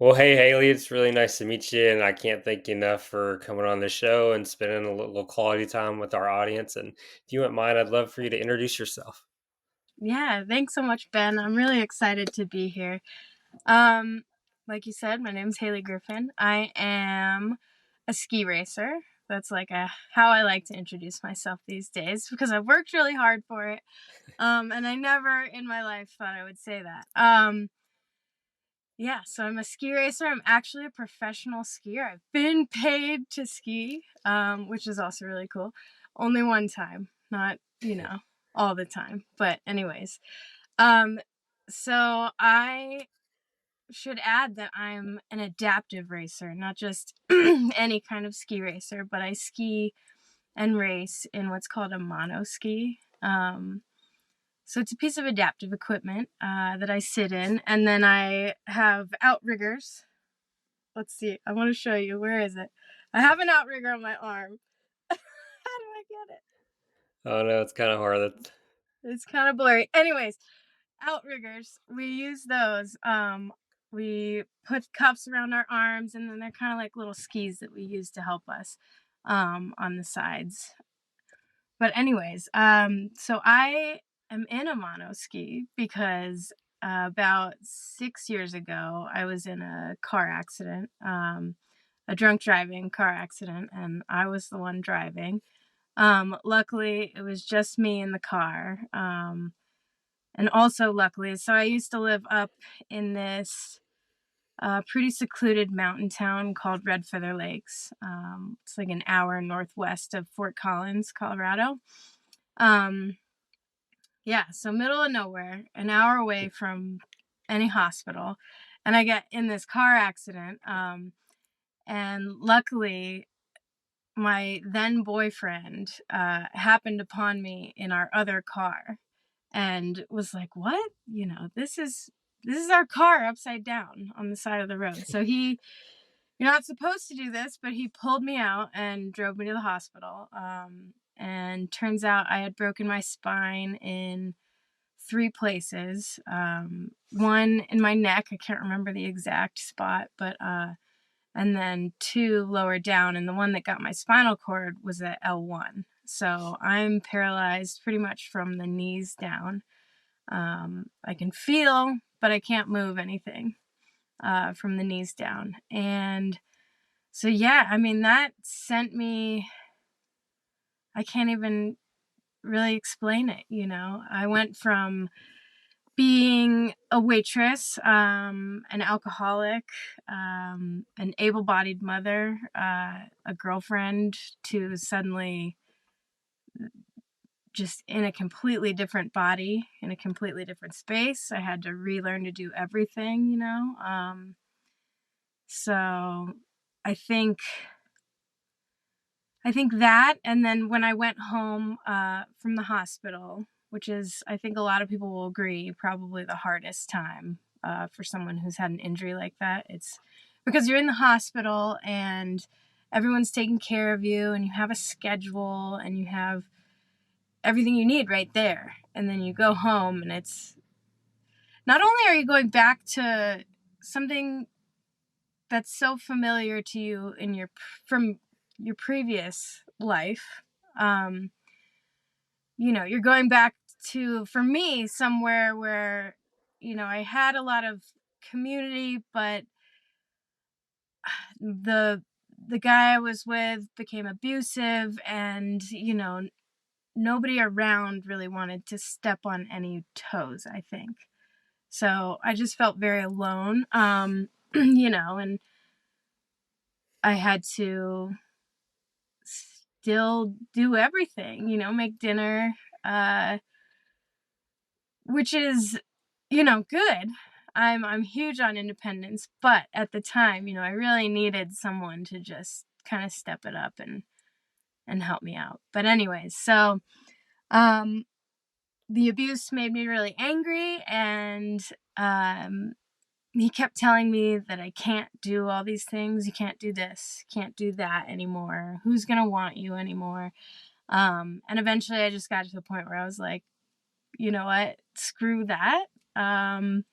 Well, hey, Haley, it's really nice to meet you, and I can't thank you enough for coming on the show and spending a little quality time with our audience. And if you wouldn't mind, I'd love for you to introduce yourself. Yeah, thanks so much, Ben. I'm really excited to be here. Um, like you said, my name's Hailey Griffin. I am a ski racer. That's like how I like to introduce myself these days because I've worked really hard for it. And I never in my life thought I would say that. Yeah, so I'm a ski racer. I'm actually a professional skier. I've been paid to ski, which is also really cool. Only one time, not, all the time. But anyways, um, so I should add that I'm an adaptive racer, not just any kind of ski racer, but I ski and race in what's called a mono ski. So it's a piece of adaptive equipment that I sit in, and then I have outriggers. Let's see. I want to show you. Where is it? I have an outrigger on my arm. How do I get it? Oh no, it's kind of hard. It's kind of blurry. Anyways, outriggers. We use those. We put cuffs around our arms, and then they're kind of like little skis that we use to help us on the sides. But anyways, so I am in a mono ski because about 6 years ago, I was in a car accident, a drunk driving car accident, and I was the one driving. Luckily, it was just me in the car. And also, luckily, so I used to live up in this pretty secluded mountain town called Red Feather Lakes. It's like an hour northwest of Fort Collins, Colorado. Um, yeah, so middle of nowhere, an hour away from any hospital. And I get in this car accident. And luckily, my then boyfriend happened upon me in our other car and was like, "What? This is our car upside down on the side of the road." So you're not supposed to do this, but he pulled me out and drove me to the hospital. And turns out I had broken my spine in three places. One in my neck, I can't remember the exact spot, but and then two lower down, and the one that got my spinal cord was at L1. So I'm paralyzed pretty much from the knees down. I can feel, but I can't move anything from the knees down. And so, yeah, I mean, that sent me, I can't even really explain it. I went from being a waitress, an alcoholic, an able-bodied mother, a girlfriend, to suddenly just in a completely different body, in a completely different space. I had to relearn to do everything. So I think I think that, and then when I went home from the hospital, which is, I think a lot of people will agree, probably the hardest time for someone who's had an injury like that. It's because you're in the hospital and everyone's taking care of you, and you have a schedule, and you have everything you need right there. And then you go home, and it's not only are you going back to something that's so familiar to you from your previous life. You're going back to, for me, somewhere where, I had a lot of community, but the guy I was with became abusive, and, nobody around really wanted to step on any toes, I think. So I just felt very alone, and I had to still do everything, make dinner, which is, good. I'm huge on independence, but at the time, I really needed someone to just kind of step it up and help me out. But anyways, so um the abuse made me really angry, and he kept telling me that I can't do all these things. You can't do this, can't do that anymore. Who's gonna want you anymore? And eventually I just got to the point where I was like, you know what? Screw that. Um,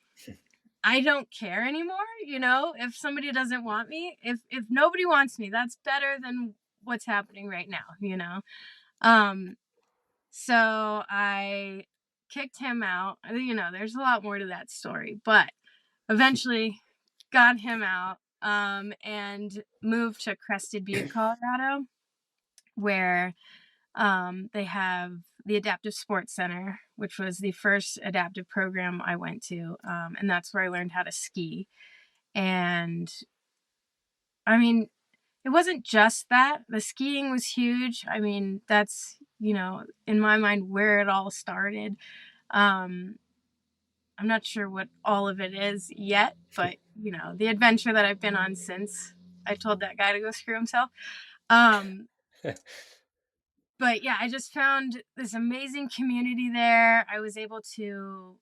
I don't care anymore, if somebody doesn't want me, if nobody wants me, that's better than what's happening right now. Um, so I kicked him out. There's a lot more to that story, but eventually got him out, and moved to Crested Butte, Colorado, where they have the Adaptive Sports Center, which was the first adaptive program I went to. And that's where I learned how to ski. And I mean, it wasn't just that. The skiing was huge. I mean, that's, in my mind, where it all started. Um, I'm not sure what all of it is yet, but, the adventure that I've been on since I told that guy to go screw himself. Um, but yeah, I just found this amazing community there. I was able to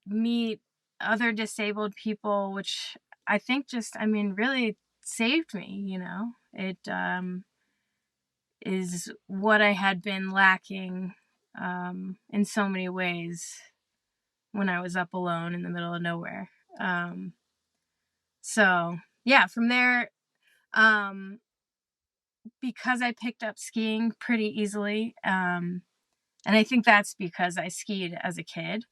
meet other disabled people, which I think really saved me. It is what I had been lacking, in so many ways when I was up alone in the middle of nowhere. Um, so yeah, from there, um, because I picked up skiing pretty easily, and I think that's because I skied as a kid.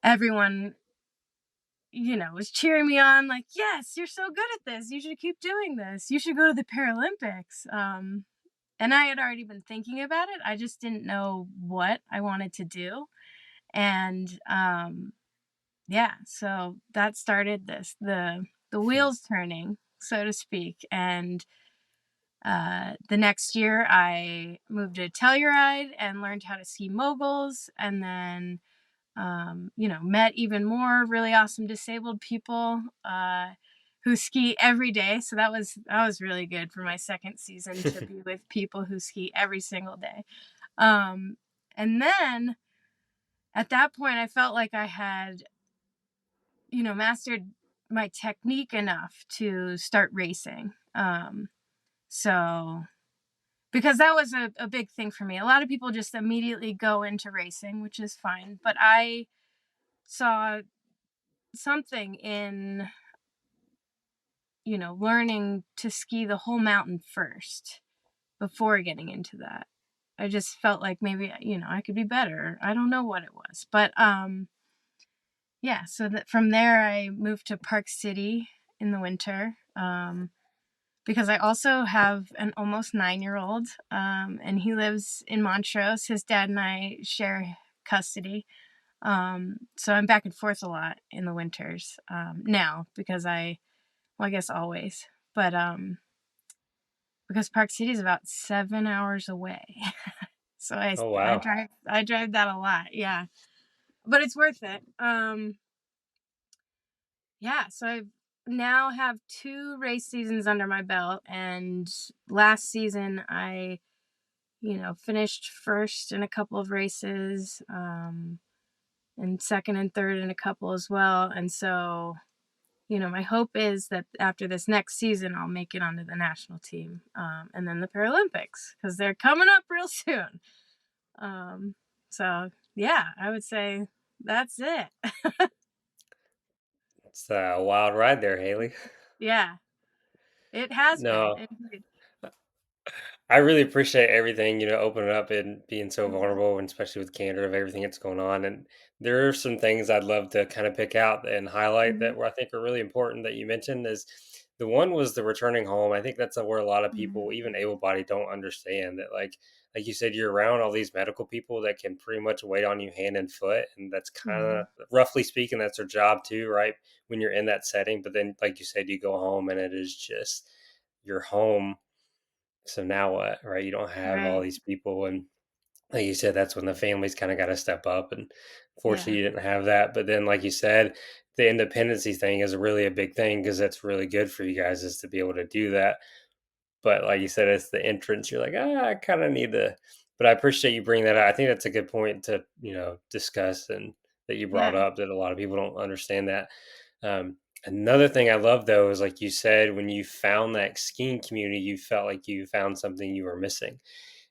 Everyone, was cheering me on, like, yes, you're so good at this. You should keep doing this. You should go to the Paralympics. And I had already been thinking about it. I just didn't know what I wanted to do. And yeah, so that started the wheels turning, so to speak. And the next year I moved to Telluride and learned how to ski moguls, and then met even more really awesome disabled people, who ski every day. So that was really good for my second season, to be with people who ski every single day. And then at that point, I felt like I had, mastered my technique enough to start racing. So because that was a big thing for me. A lot of people just immediately go into racing, which is fine. But I saw something in, learning to ski the whole mountain first before getting into that. I just felt like maybe, I could be better. I don't know what it was. But yeah, so that from there I moved to Park City in the winter. Because I also have an almost 9-year-old, and he lives in Montrose. His dad and I share custody. So I'm back and forth a lot in the winters, now, because well, I guess always, but because Park City is about 7 hours away. So I Oh, I wow. drive I drive that a lot, yeah. But it's worth it. Yeah, so I now have 2 race seasons under my belt, and last season I, finished first in a couple of races, and second and third in a couple as well. And so, my hope is that after this next season, I'll make it onto the national team, and then the Paralympics, because they're coming up real soon. Um, so yeah, I would say that's it. It's a wild ride there, Haley. Yeah, it has been. No, I really appreciate everything, opening up and being so vulnerable, and especially with candor of everything that's going on. And there are some things I'd love to kind of pick out and highlight Mhm, that were, I think, are really important that you mentioned. Is the one was the returning home. I think that's where a lot of mhm, people, even able-bodied, don't understand that. Like you said, you're around all these medical people that can pretty much wait on you hand and foot, and that's kind of, mhm. roughly speaking, that's their job too, right? When you're in that setting, but then, like you said, you go home and it is just your home. So now what, right? You don't have all Right. these people, and like you said, that's when the families kind of got to step up. And fortunately, Yeah. you didn't have that. But then, like you said, the independency thing is really a big thing, because that's really good for you guys, is to be able to do that. But like you said, it's the entrance. You're like, I kind of need to. But I appreciate you bringing that up. I think that's a good point to discuss, and that you brought Yeah. up, that a lot of people don't understand that. Another thing I love, though, is like you said, when you found that skiing community, you felt like you found something you were missing.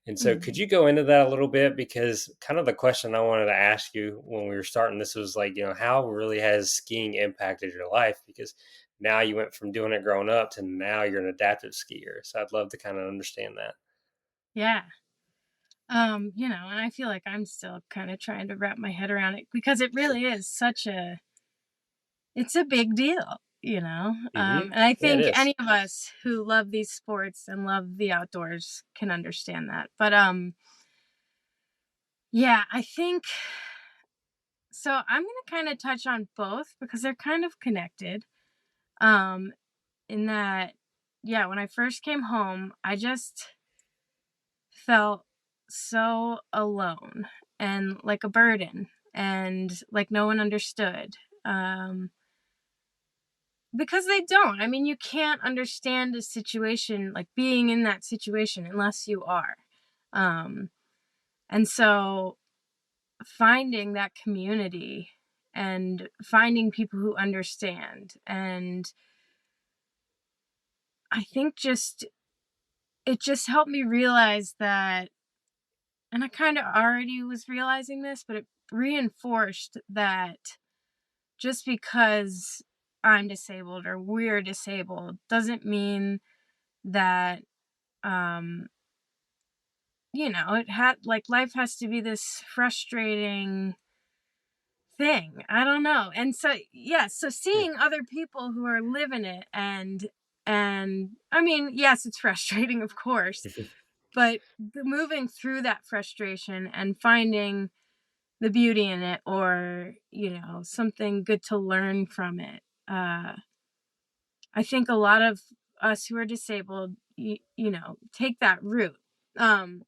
And so, could Mhm. you go into that a little bit? Because kind of the question I wanted to ask you when we were starting this was like, how really has skiing impacted your life? Because now you went from doing it growing up to now you're an adaptive skier. So I'd love to kind of understand that. Yeah. And I feel like I'm still kind of trying to wrap my head around it because it really is it's a big deal, you know? Hmm. And I Yeah, it think is. any of us who love these sports and love the outdoors can understand that. But yeah, I think so. I'm going to kind of touch on both because they're kind of connected. Um, in that, yeah, when I first came home, I just felt so alone and like a burden and like no one understood. Um, because they don't. I mean, you can't understand a situation like being in that situation unless you are. Um, and so finding that community and finding people who understand, and I think just it just helped me realize that, and I kind of already was realizing this, but it reinforced that just because I'm disabled or we're disabled doesn't mean that um it had like life has to be this frustrating thing. I don't know. And so yeah, so seeing other people who are living it, and I mean, yes, it's frustrating, of course, but moving through that frustration and finding the beauty in it, or something good to learn from it. I think a lot of us who are disabled, take that route. Um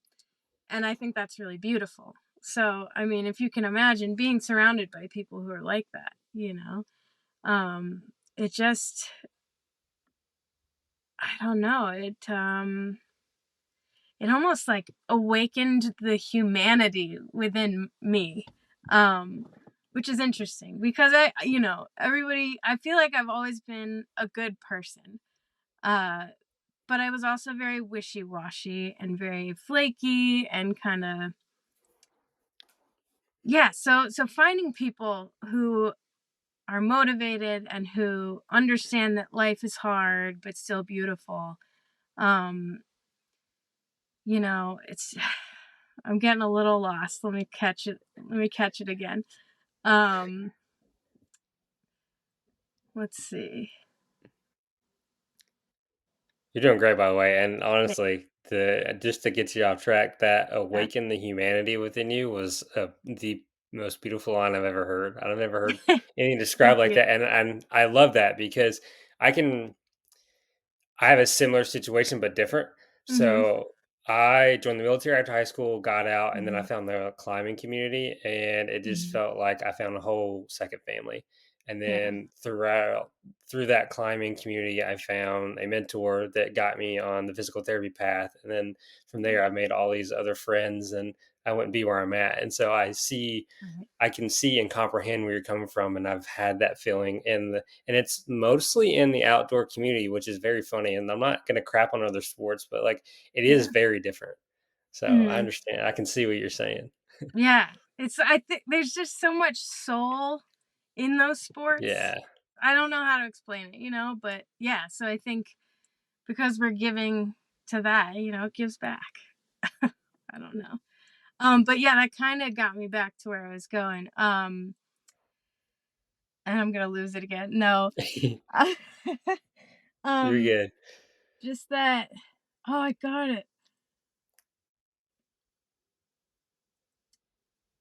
and I think that's really beautiful. So, I mean, if you can imagine being surrounded by people who are like that, it just, I don't know, it almost like awakened the humanity within me. Um, which is interesting because everybody, I feel like I've always been a good person. Uh, but I was also very wishy-washy and very flaky and kind of, yeah, so finding people who are motivated and who understand that life is hard but still beautiful. Um, it's I'm getting a little lost. Let me catch it. Let me catch it again. Um, let's see. You're doing great, by the way. And Th- honestly, the just to get you off track, that Yeah. awaken the humanity within you was the most beautiful line I've ever heard. I've never heard anything described Thank like you. that, and I love that because I can I have a similar situation, but different. Mhm. So I joined the military after high school, got out, and then I Mhm. found the climbing community, and it just Mhm. felt like I found a whole second family. And Yeah. then through that climbing community, I found a mentor that got me on the physical therapy path, and then from there, I made all these other friends, and I wouldn't be where I'm at. And so Right. I can see and comprehend where you're coming from, and I've had that feeling and it's mostly in the outdoor community, which is very funny. And I'm not going to crap on other sports, but like it is Yeah. very different. So I Mhm. understand. I can see what you're saying. Yeah. I think there's just so much soul in those sports. Yeah. I don't know how to explain it, but yeah, so I think because we're giving to that, it gives back. I don't know. But yeah, that kind of got me back to where I was going. And I'm gonna lose it again. No. You're um, good. just that. Oh, I got it.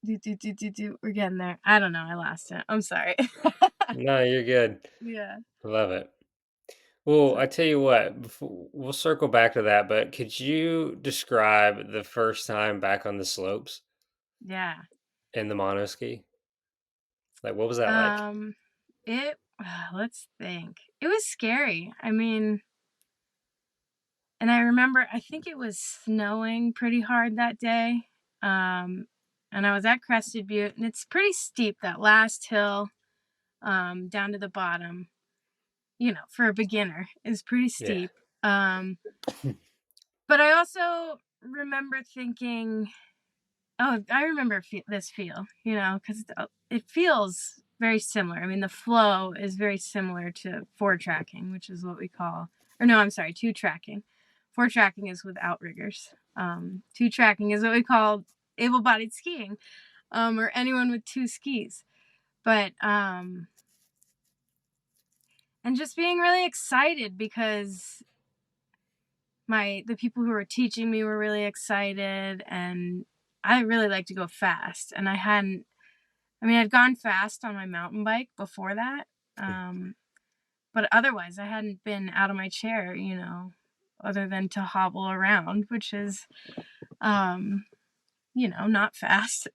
We're getting there. I don't know. I lost it. I'm sorry. No, you're good. Yeah. I love it. Well, So I tell you what, we'll circle back to that, but could you describe the first time back on the slopes yeah. in the monoski? Like, what was that like? Um, it. Let's think. It was scary. I mean, and I remember. I think it was snowing pretty hard that day. Um, and I was at Crested Butte, and it's pretty steep. That last hill, down to the bottom. For a beginner is pretty Yeah. steep. Um, but I also remember thinking, oh, I remember this feel, you know, because it feels very similar. I mean, the flow is very similar to four tracking, which is what we call, or no, I'm sorry, two tracking. Four tracking is with outriggers. Two tracking is what we call able-bodied skiing, or anyone with two skis. But and just being really excited because the people who were teaching me were really excited, and I really like to go fast, and I mean, I'd gone fast on my mountain bike before that, um, but otherwise, I hadn't been out of my chair, you know, other than to hobble around, which is, um, you know, not fast.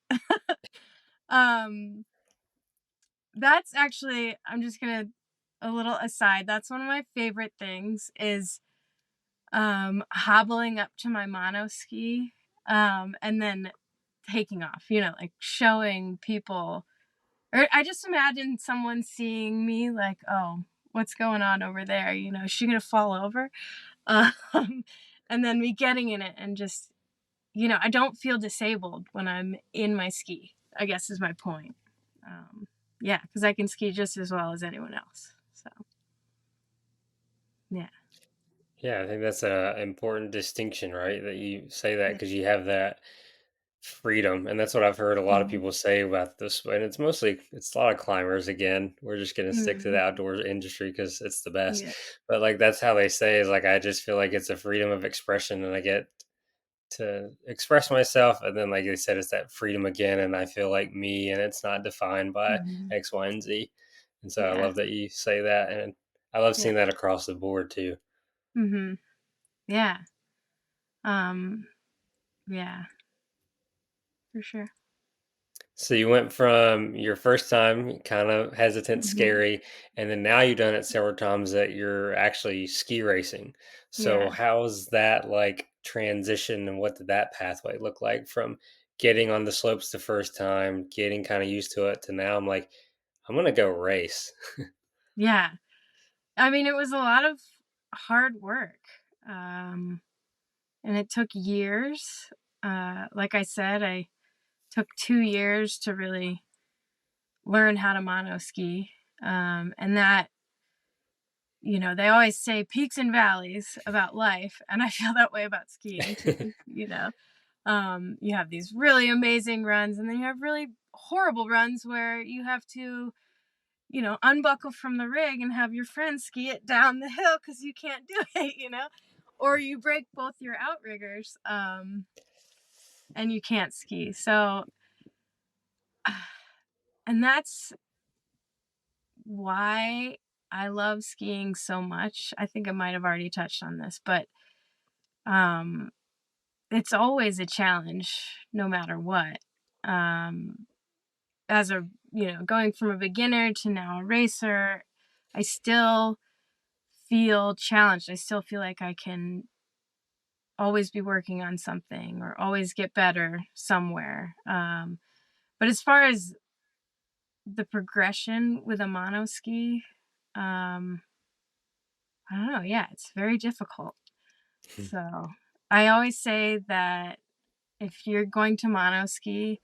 Um, that's actually, I'm just gonna, a little aside, that's one of my favorite things is hobbling up to my mono ski, and then taking off, you know, like showing people, or I just imagine someone seeing me like, oh, what's going on over there? You know, is she gonna fall over? Um, and then me getting in it and just, you know, I don't feel disabled when I'm in my ski, I guess is my point. Um, yeah, because I can ski just as well as anyone else. So, yeah. Yeah, I think that's a important distinction, right? That you say that Yeah. because you have that freedom, and that's what I've heard a lot of Mhm. people say about this. And it's a lot of climbers. Again, we're just gonna stick to the Mhm. outdoors industry because it's the best. Yeah. But like that's how they say is like I just feel like it's a freedom of expression, and I get to express myself. And then, like they said, it's that freedom again, and I feel like me, and it's not defined by Mhm. X, Y, and Z. And so I Yeah. love that you say that, and I love Yeah. seeing that across the board too. Mhm. Yeah. Um, yeah, for sure. So you went from your first time kind of hesitant, Mhm. scary, and then now you've done it several times that you're actually ski racing. So Yeah. how's that like transition and what did that pathway look like from getting on the slopes the first time, getting kind of used to it to now I'm like, I'm gonna go race. Yeah. I mean, it was a lot of hard work. Um, and it took years. Like I said, I took 2 years to really learn how to mono ski. And that, you know, they always say peaks and valleys about life, and I feel that way about skiing too, you know. You have these really amazing runs, and then you have really horrible runs where you have to, you know, unbuckle from the rig and have your friend ski it down the hill because you can't do it, you know, or you break both your outriggers, and you can't ski. So, and that's why I love skiing so much. I think I might have already touched on this, but um, it's always a challenge no matter what. Um, as a, you know, going from a beginner to now a racer, I still feel challenged. I still feel like I can always be working on something or always get better somewhere. But as far as the progression with a mono ski, um, I don't know. Yeah, it's very difficult. So I always say that if you're going to mono ski,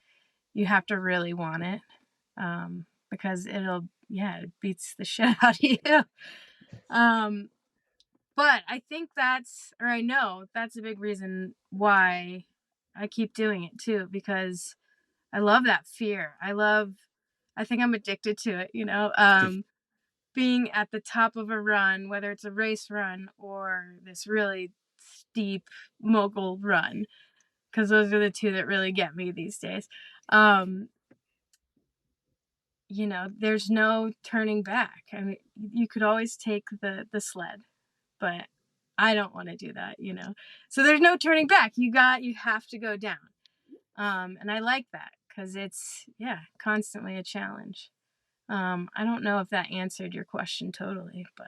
you have to really want it, because yeah, it beats the shit out of you. Um, but I think or I know that's a big reason why I keep doing it too, because I love that fear. I think I'm addicted to it, you know? Being at the top of a run, whether it's a race run or this really steep mogul run, because those are the two that really get me these days. Um, you know, there's no turning back. I mean, you could always take the sled, but I don't want to do that, you know. So there's no turning back. You have to go down. And I like that because it's, yeah, constantly a challenge. I don't know if that answered your question totally, but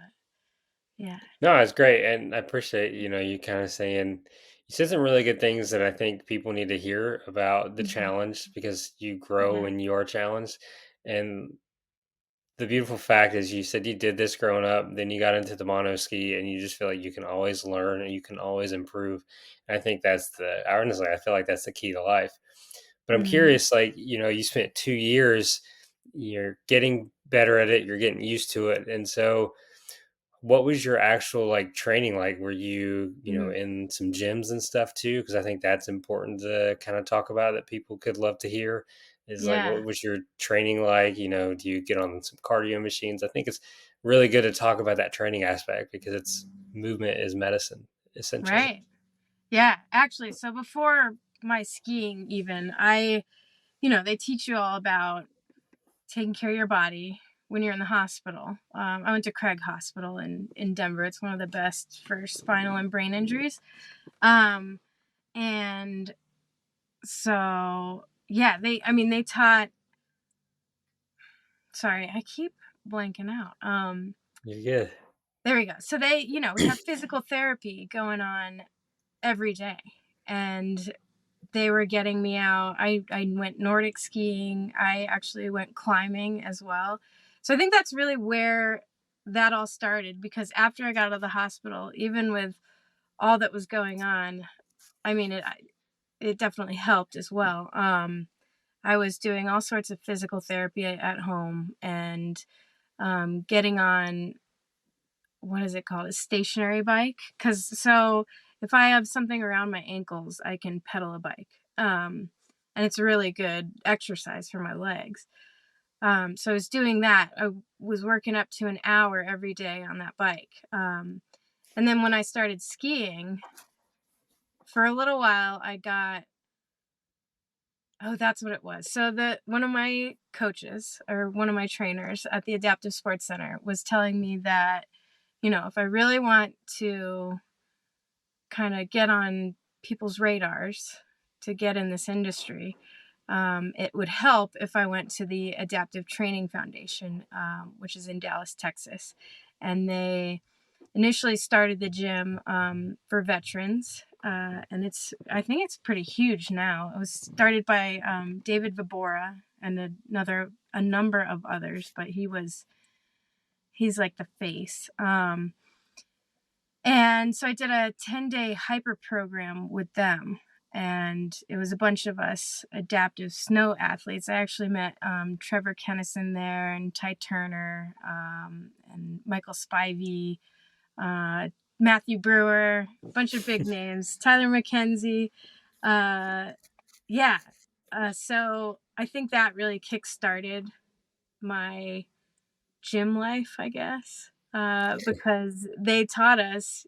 yeah. No, it's great, and I appreciate you kind of saying you said some really good things that I think people need to hear about the Mhm. challenge because you grow Yeah. when you are challenged, and the beautiful fact is you said you did this growing up, then you got into the mono ski, and you just feel like you can always learn and you can always improve. And I think that's honestly, I feel like that's the key to life. But I'm Mhm. curious, like, you spent 2 years, you're getting better at it, you're getting used to it. And so, what was your actual like training like? Were you Mhm. in some gyms and stuff too? Because I think that's important to kind of talk about that people could love to hear. Is like, Yeah. what was your training like? Do you get on some cardio machines? I think it's really good to talk about that training aspect because it's movement is medicine, essentially. Right. Yeah, actually, so before my skiing even, they teach you all about taking care of your body when you're in the hospital. I went to Craig Hospital in Denver. It's one of the best for spinal and brain injuries. Um, and so yeah, they taught. Sorry, I keep blanking out. You're good. There we go. So we have physical therapy going on every day, and they were getting me out. I went Nordic skiing. I actually went climbing as well. So I think that's really where that all started, because after I got out of the hospital, even with all that was going on, I mean it definitely helped as well. I was doing all sorts of physical therapy at home, and getting on, what is it called, a stationary bike, cuz so if I have something around my ankles, I can pedal a bike. And it's a really good exercise for my legs. So I was doing that. I was working up to an hour every day on that bike. And then when I started skiing, for a little while, I got, oh, that's what it was. So the one of my coaches, or one of my trainers at the Adaptive Sports Center, was telling me that, if I really want to kind of get on people's radars to get in this industry, it would help if I went to the Adaptive Training Foundation, which is in Dallas, Texas. And they initially started the gym for veterans. And I think it's pretty huge now. It was started by David Vibora and a number of others, but he's like the face. And so I did a 10-day hyper program with them. And it was a bunch of us adaptive snow athletes. I actually met Trevor Kennison there, and Ty Turner, and Michael Spivey, uh, Matthew Brewer, a bunch of big names, Tyler McKenzie. Uh, yeah. So I think that really kick-started my gym life, I guess, because they taught us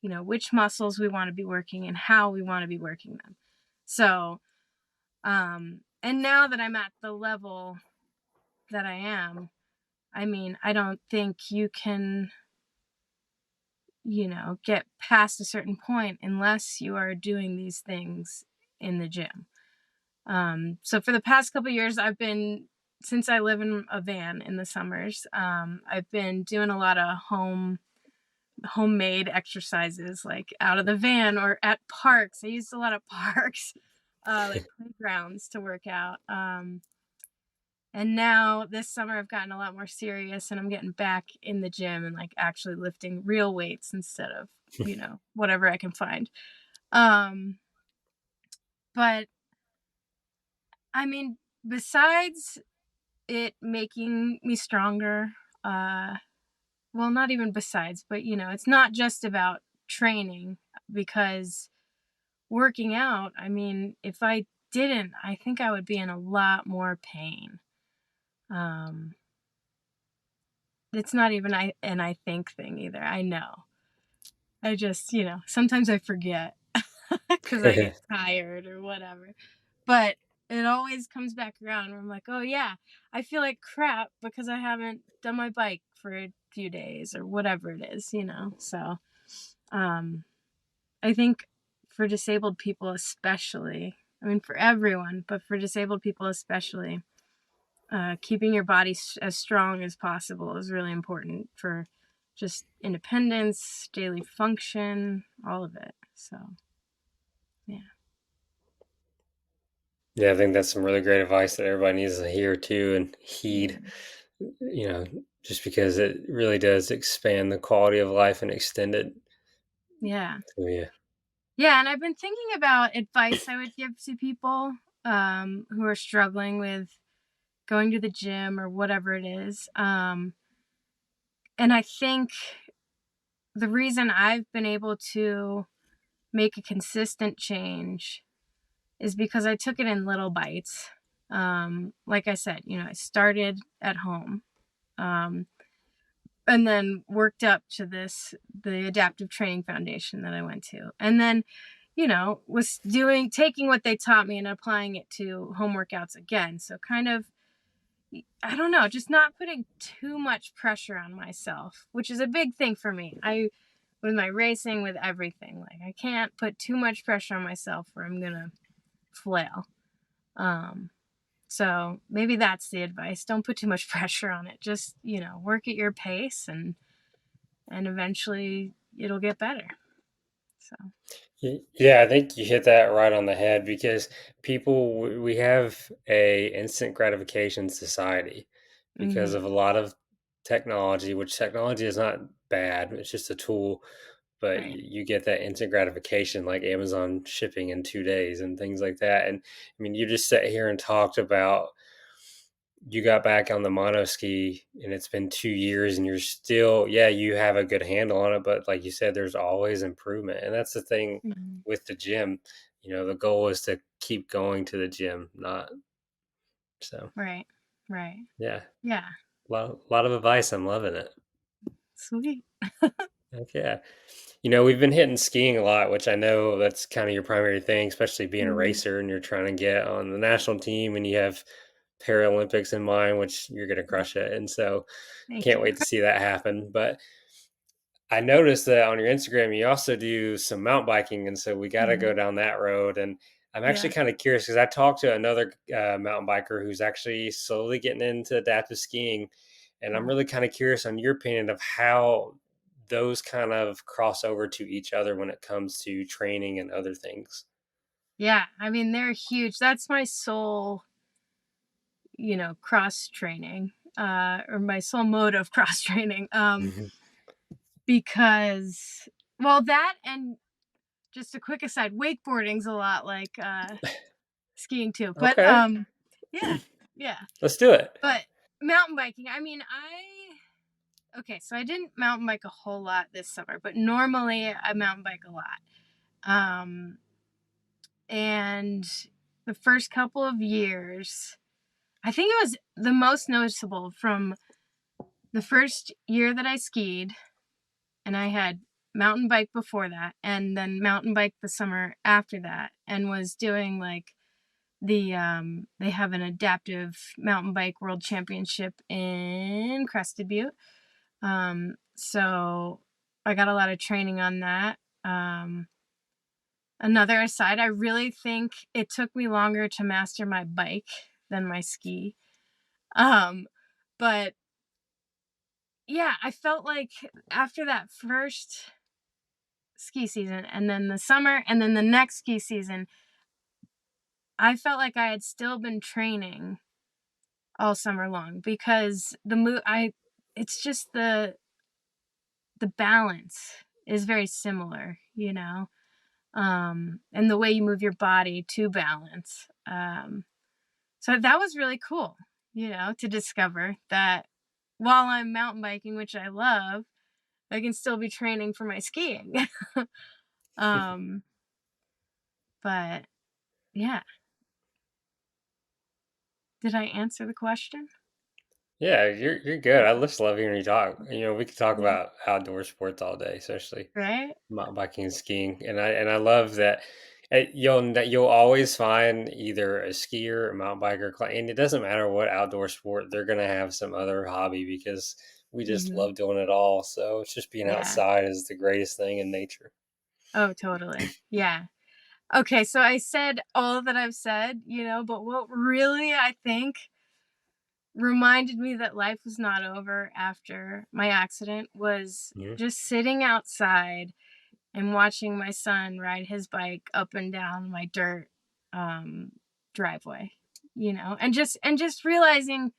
which muscles we want to be working and how we want to be working them. So, and now that I'm at the level that I am, I mean, I don't think you can, get past a certain point unless you are doing these things in the gym. So for the past couple years, since I live in a van in the summers, I've been doing a lot of homemade exercises, like out of the van or at parks. I used a lot of parks, like playgrounds, to work out. And now this summer I've gotten a lot more serious, and I'm getting back in the gym and like actually lifting real weights instead of, whatever I can find. Um, but I mean, besides it making me stronger, uh, well, not even besides, but it's not just about training, because working out, I mean, if I didn't, I think I would be in a lot more pain. Um, it's not even an I think thing either. I know. I just, sometimes I forget because I get tired or whatever. But it always comes back around where I'm like, oh, yeah, I feel like crap because I haven't done my bike for a few days or whatever it is. So um, I think for disabled people, especially, I mean, for everyone, but for disabled people, especially, keeping your body as strong as possible is really important for just independence, daily function, all of it. So, yeah. Yeah, I think that's some really great advice that everybody needs to hear too and heed. Yeah. you know, just because it really does expand the quality of life and extend it. Yeah. So, yeah. Yeah, and I've been thinking about advice I would give to people, who are struggling with going to the gym or whatever it is. And I think the reason I've been able to make a consistent change is because I took it in little bites. Like I said, I started at home, um, and then worked up to the Adaptive Training Foundation that I went to. And then, was taking what they taught me and applying it to home workouts again. So kind of, I don't know, just not putting too much pressure on myself, which is a big thing for me. With my racing, with everything, like I can't put too much pressure on myself or I'm going to flail. Um, so maybe that's the advice. Don't put too much pressure on it. Just, work at your pace and eventually it'll get better. So, Yeah, I think you hit that right on the head because we have a instant gratification society because of a mhm, lot of technology, which technology is not bad, it's just a tool, but right. you get that instant gratification like Amazon shipping in 2 days and things like that. And I mean, you just sat here and talked about you got back on the mono ski and it's been 2 years and you're still, yeah, you have a good handle on it, but like you said, there's always improvement. And that's the thing Mhm, with the gym. The goal is to keep going to the gym, not so. right. Right. Yeah, Yeah. lot of advice. I'm loving it. Sweet. Heck yeah. We've been hitting skiing a lot, which I know that's kind of your primary thing, especially being a Mhm. racer and you're trying to get on the national team and you have Paralympics in mind, which you're going to Yep. crush it. And so Thank can't you. wait to see that happen. But I noticed that on your Instagram, you also do some mountain biking, and so we got to Mhm. go down that road. And I'm actually Yeah. kind of curious because I talked to another mountain biker who's actually slowly getting into adaptive skiing, and I'm Cool. really kind of curious on your opinion of how those kind of cross over to each other when it comes to training and other things. Yeah. I mean, they're huge. That's my sole, cross training, or my sole mode of cross training. Mhm. Because, well, that and just a quick aside, wakeboarding's a lot like skiing too. But Okay, yeah, yeah. let's do it. But mountain biking, I mean, okay, so I didn't mountain bike a whole lot this summer, but normally I mountain bike a lot. Um, and the first couple of years, I think it was the most noticeable from the first year that I skied, and I had mountain bike before that, and then mountain bike the summer after that, and was doing like they have an adaptive mountain bike world championship in Crested Butte. So I got a lot of training on that. Another aside, I really think it took me longer to master my bike than my ski. Um, but yeah, I felt like after that first ski season and then the summer and then the next ski season, I felt like I had still been training all summer long because it's just the balance is very similar, and the way you move your body to balance. So that was really cool, to discover that while I'm mountain biking, which I love, I can still be training for my skiing. um, but yeah, did I answer the question? Yeah, you're good. I just love hearing you talk. We could talk Yeah. about outdoor sports all day, especially Right? mountain biking and skiing, and I love that you'll always find either a skier, a mountain biker, and it doesn't matter what outdoor sport they're gonna have some other hobby because we just Hmm. love doing it all. So it's just being Yeah. outside is the greatest thing in nature. Oh, totally. Yeah. Okay, so I said all that I've said, but what really I think reminded me that life was not over after my accident was Mhm. just sitting outside and watching my son ride his bike up and down my dirt um driveway, and just realizing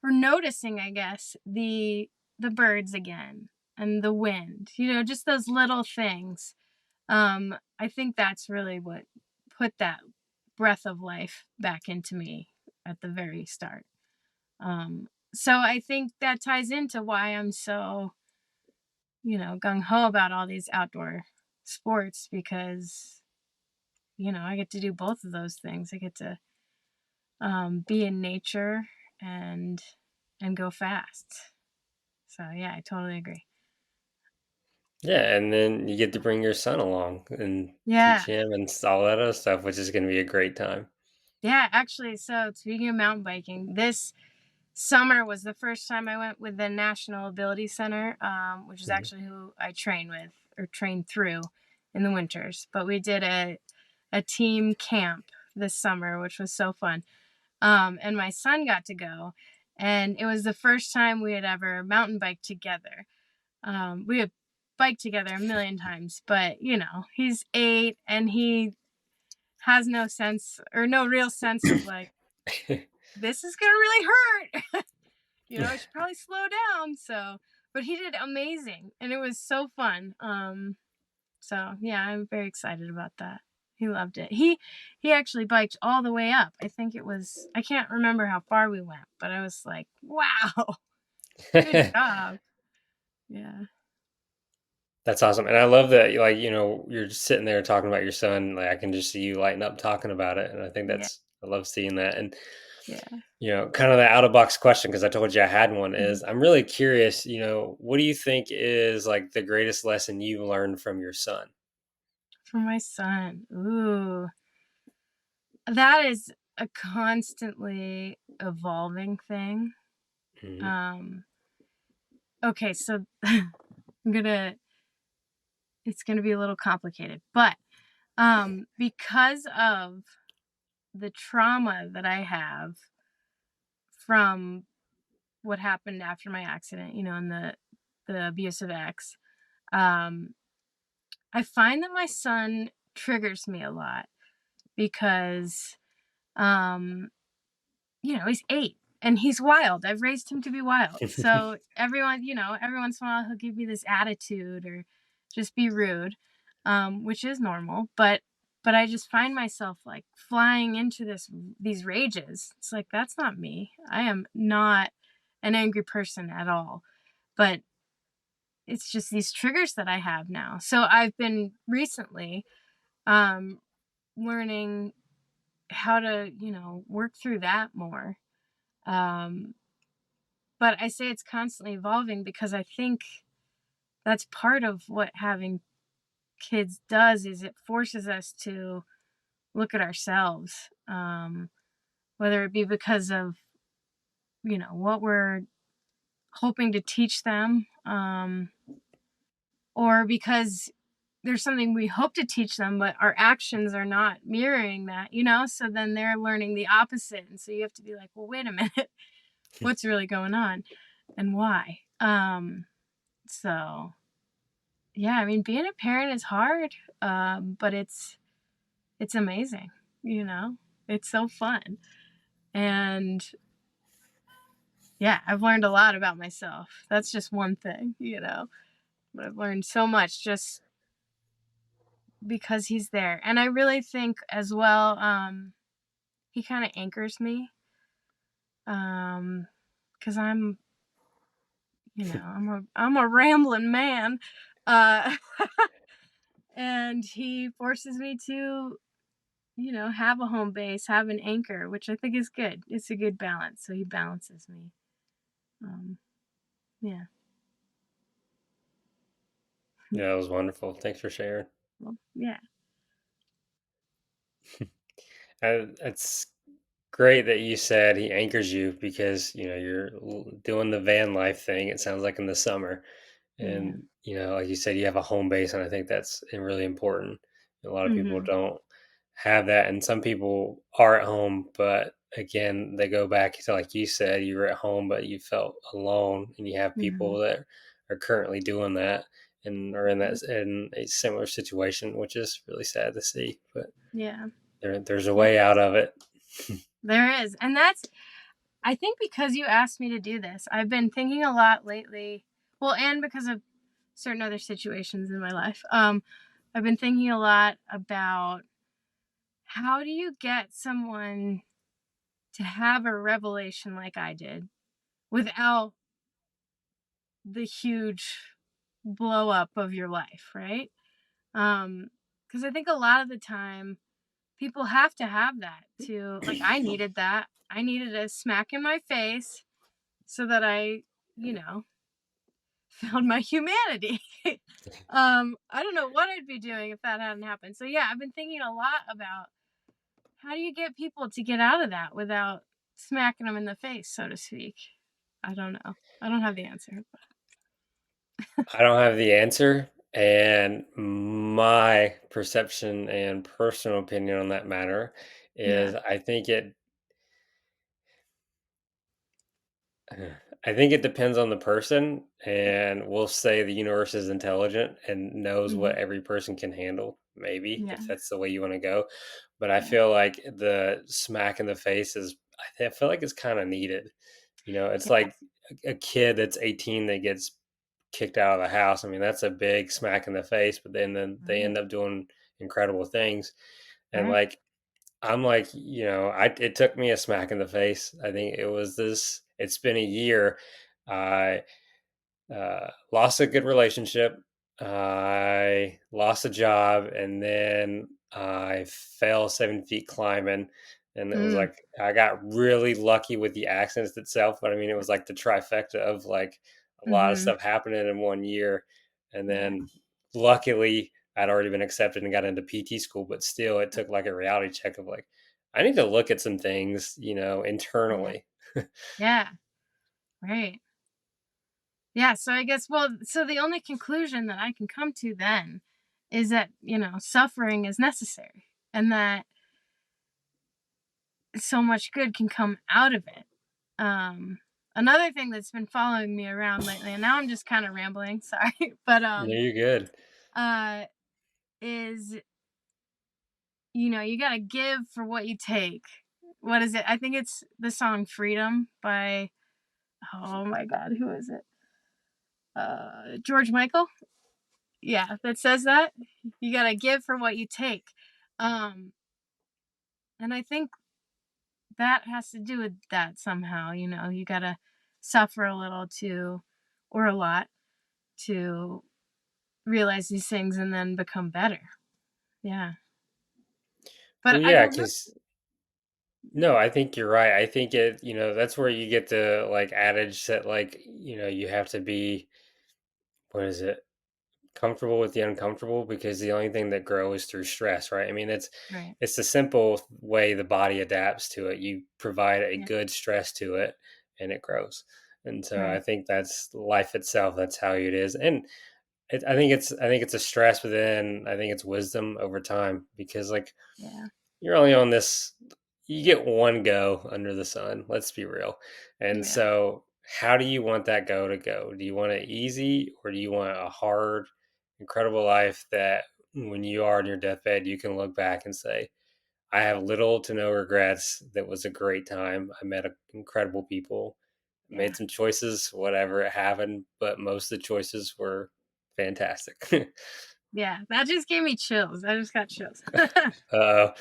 or noticing, I guess, the birds again and the wind, just those little things. I think that's really what put that breath of life back into me at the very start. So I think that ties into why I'm so, gung ho about all these outdoor sports because, I get to do both of those things. I get to be in nature and go fast. So yeah, I totally agree. Yeah, and then you get to bring your son along and Yeah. teach him and all that other stuff, which is going to be a great time. Yeah, actually, so speaking of mountain biking, this summer was the first time I went with the National Ability Center, which is Mhm. actually who I train with or train through in the winters. But we did a team camp this summer, which was so fun. And my son got to go, and it was the first time we had ever mountain biked together. We had biked together a million times, but he's 8 and he has no sense or no real sense of like this is gonna really hurt. I should probably slow down. So, but he did amazing, and it was so fun. So yeah, I'm very excited about that. He loved it. He actually biked all the way up. I think it was. I can't remember how far we went, but I was like, wow, good job. Yeah. That's awesome, and I love that, like, you're just sitting there talking about your son, like, I can just see you lighting up talking about it, and I think Yeah. I love seeing that, and, Yeah. kind of the out of box question, because I told you I had one, Mhm. is I'm really curious, what do you think is, like, the greatest lesson you learned from your son? For my son. Ooh, that is a constantly evolving thing. Mhm. Um, okay, so I'm gonna it's gonna be a little complicated, but because of the trauma that I have from what happened after my accident, and the abusive ex, um, I find that my son triggers me a lot because um he's 8 and he's wild. I've raised him to be wild. So everyone, every once in a while he'll give me this attitude or just be rude, which is normal. But I just find myself like flying into these rages. It's like that's not me. I am not an angry person at all. But it's just these triggers that I have now. So I've been recently um learning how to, work through that more. Um But I say it's constantly evolving because I think that's part of what having kids does is it forces us to look at ourselves, whether it be because of what we're hoping to teach them, or because there's something we hope to teach them but our actions are not mirroring that, so then they're learning the opposite, and so you have to be like, well, wait a minute, what's really going on and why. So yeah, I mean, being a parent is hard, but it's amazing, you know? It's so fun. And yeah, I've learned a lot about myself. That's just one thing, but I've learned so much just because he's there. And I really think as well, he kind of anchors me. Because I'm a rambling man. Uh and he forces me to have a home base, have an anchor, which I think is good. It's a good balance. So he balances me. Um, yeah. Yeah, that was wonderful. Thanks for sharing. Well, yeah. It's great that you said he anchors you because, you're doing the van life thing, it sounds like in the summer. Yeah. And, like you said, you have a home base, and I think that's really important. A lot of people Mm-hmm. don't have that, and some people are at home, but again, they go back to, like you said, you were at home, but you felt alone, and you have Mm-hmm. people that are currently doing that and are in a similar situation, which is really sad to see. But Yeah. there's a Yeah. way out of it. There is. And that's I think because you asked me to do this, I've been thinking a lot lately. Well, and because of certain other situations in my life, I've been thinking a lot about how do you get someone to have a revelation like I did without the huge blow up of your life, right? Because I think a lot of the time people have to have that to, like, I needed that. I needed a smack in my face so that I, you know, found my humanity. I don't know what I'd be doing if that hadn't happened. So yeah, I've been thinking a lot about how do you get people to get out of that without smacking them in the face, so to speak. I don't know. I don't have the answer. I don't have the answer, and my perception and personal opinion on that matter Yeah. is I think it depends on the person, and we'll say the universe is intelligent and knows Hmm. what every person can handle, maybe, Yeah. if that's the way you want to go. But I Yeah. feel like the smack in the face is, I feel like it's kind of needed. It's Yeah. like a kid that's 18 that gets kicked out of the house. I mean, that's a big smack in the face, but then they Right. end up doing incredible things. And Right. like, I'm like, it took me a smack in the face. I think it's been a year. I lost a good relationship. I lost a job, and then I fell 7 feet climbing. And it was Mm. like I got really lucky with the accident itself, but I mean, it was like the trifecta of like a lot of Hmm. stuff happening in one year. And Yeah. then luckily, I'd already been accepted and got into PT school, but still, it took like a reality check of like, I need to look at some things, Yeah. internally. Yeah. Right. Yeah. So I guess, well, so the only conclusion that I can come to then is that, suffering is necessary and that so much good can come out of it. Um, Another thing that's been following me around lately, and now I'm just kind of rambling, sorry, but Yeah, you're good. uh, is you gotta give for what you take. What is it? I think it's the song "Freedom" by, oh my God, who is it? George Michael. Yeah, that says that you gotta give for what you take. Um, and I think that has to do with that somehow. You gotta suffer a little to, or a lot to realize these things and then become better. Yeah. But Well, I yeah, don't know. because no, I think you're right. I think that's where you get the like adage that like, you have to be, what is it, comfortable with the uncomfortable because the only thing that grows is through stress, right? I mean, Right. it's the simple way the body adapts to it. You provide a Yeah. good stress to it and it grows. And so I Right. think that's life itself. That's how it is. And I think it's a stress, but then I think it's wisdom over time because like Yeah. you're only on this, you get one go under the sun, let's be real. And Yeah. so how do you want that go to go? Do you want it easy, or do you want a hard, incredible life that when you are on your deathbed you can look back and say, I have little to no regrets, that was a great time, I met incredible people, Yeah. made some choices, whatever it happened, but most of the choices were fantastic. Yeah. That just gave me chills. I just got chills. uh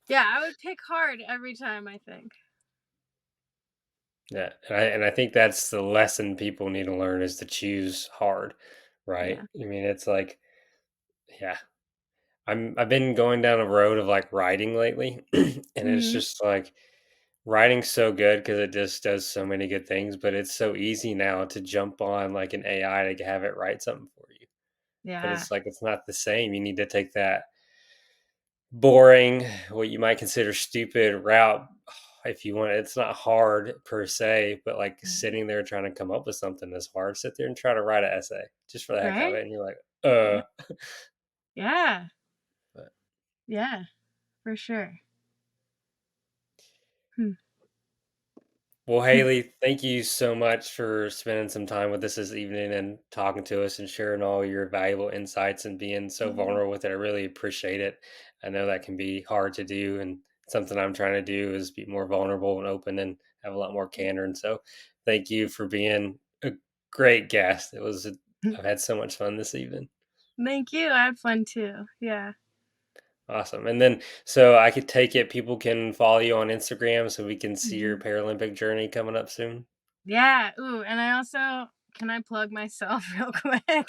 Yeah, I would pick hard every time, I think. Yeah, and I think that's the lesson people need to learn is to choose hard, right? Yeah. I mean, it's like, yeah, I've been going down a road of like writing lately, and it's Mhm. just like writing's so good because it just does so many good things, but it's so easy now to jump on like an AI to have it write something for you. But Yeah. it's like it's not the same. You need to take that boring, what you might consider stupid route. If you want, it's not hard per se, but like Right. sitting there trying to come up with something is hard. Sit there and try to write an essay just for the heck of Right? it, and you're like, Yeah. Yeah. But, Yeah. For sure. Hmm. well, Haley, thank you so much for spending some time with us this evening and talking to us and sharing all your valuable insights and being so Yeah. vulnerable with it. I really appreciate it. I know that can be hard to do, and something I'm trying to do is be more vulnerable and open and have a lot more candor. And so, thank you for being a great guest. I've had so much fun this evening. Thank you. I had fun too. Yeah. Awesome. And then, so I could take it, people can follow you on Instagram so we can see your Mhm. Paralympic journey coming up soon. Yeah. Ooh, and I also can I plug myself real quick?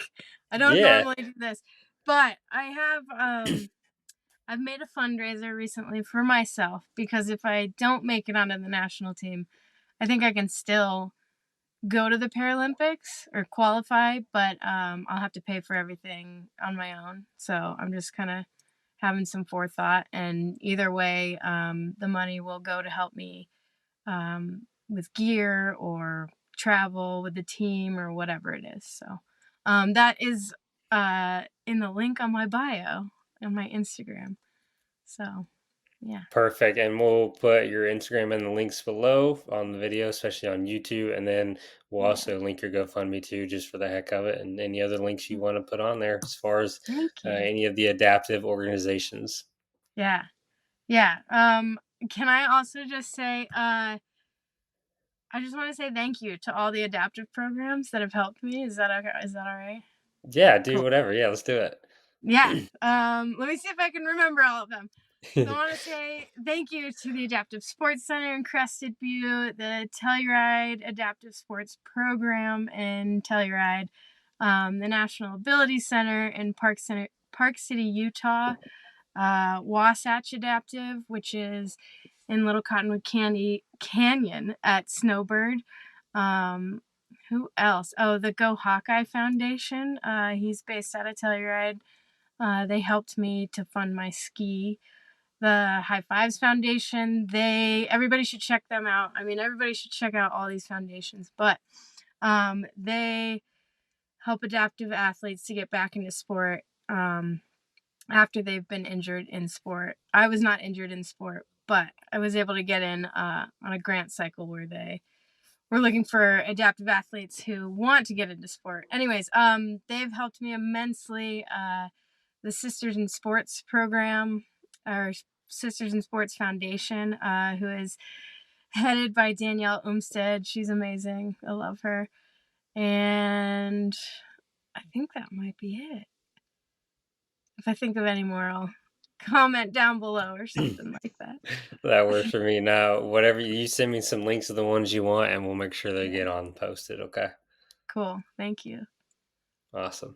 I don't Yeah, normally do this, but I've made a fundraiser recently for myself because if I don't make it onto the national team, I think I can still go to the Paralympics or qualify, but I'll have to pay for everything on my own. So I'm just kind of having some forethought, and either way, the money will go to help me with gear or travel with the team or whatever it is. So that is in the link on my bio on my Instagram. So yeah, perfect. And we'll put your Instagram in the links below on the video, especially on YouTube. And then we'll yeah. also link your GoFundMe too, just for the heck of it, and any other links you want to put on there as far as Thank you. any of the adaptive organizations. Yeah, yeah. Can I also just say, I just want to say thank you to all the adaptive programs that have helped me. Is that okay? Is that all right? Yeah, do Cool. whatever. Yeah, let's do it. Yeah. Let me see if I can remember all of them. So I want to say thank you to the Adaptive Sports Center in Crested Butte, the Telluride Adaptive Sports Program in Telluride, the National Ability Center in Park City, Utah, Wasatch Adaptive, which is in Little Cottonwood Canyon at Snowbird. Um, who else? Oh, the Go Hawkeye Foundation. He's based out of Telluride. They helped me to fund my ski. The High Fives Foundation. Everybody should check them out. I mean, everybody should check out all these foundations, but they help adaptive athletes to get back into sport. After they've been injured in sport. I was not injured in sport, but I was able to get in on a grant cycle where they were looking for adaptive athletes who want to get into sport. Anyways, they've helped me immensely. The Sisters in Sports program, or Sisters in Sports Foundation, who is headed by Danielle Umstead. She's amazing. I love her. And I think that might be it. If I think of any more, I'll comment down below or something like that. That works for me. Now, whatever you send me some links of the ones you want, and we'll make sure they Yeah. get on posted. Okay. Cool. Thank you. Awesome.